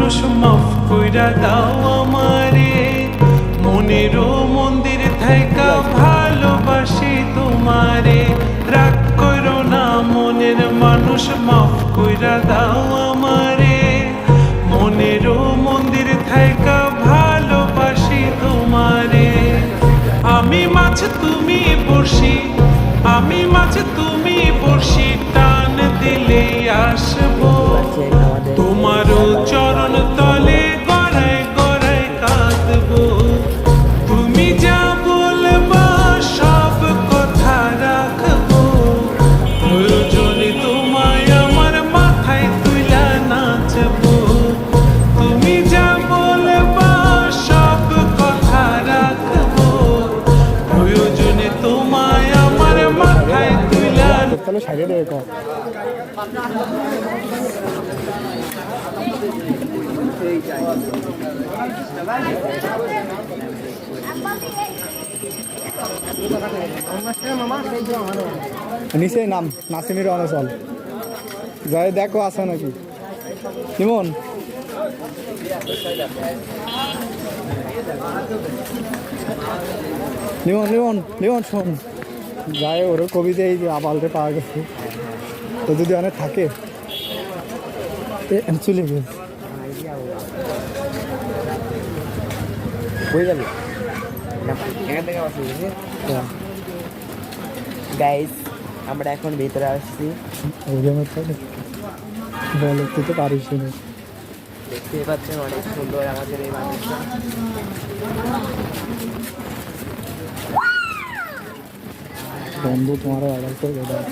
মানুষ মাফ কইরা দাও আমারে, মনেরও মন্দির থাইকা ভালোবাসি তোমারে। রাগ করো না মনের মানুষ, মাফ কইরা দাও আমারে, মনেরও মন্দির থাইকা ভালোবাসি তোমারে। আমি মাছ তুমি বড়শি, আমি মাছ তুমি বড়শি, টান দিলে আসবো তোমারও চরণ তলে, গড়ায় গড়ায় কাঁদবো। তুমি যা বলবা সব কথা রাখবো, প্রয়োজনে তোমায় আমার মাথায় তুইলা নাচবো। তুমি যা বলবা সব কথা রাখবো, প্রয়োজনে তোমায় আমার মাথায় তুইলা। তাহলে সাইডে দেবে কম নিচে নাম নাসিমির অনসল যাই দেখো আছে নাকি কেমন লিমন লিমন লিমন শোন যায় ওর কবিতে এই যে আবালতে পাওয়া গেছে তো যদি অনেক থাকে চলে গেছে হয়ে যাবে গাইস আমরা এখন ভিতরে আসছি। বলো তুই তো পারিস না, দেখতে পাচ্ছেন অনেক সুন্দর আমাদের এই মানুষটা। বন্ধু তোমার অর্ডার করে দাও।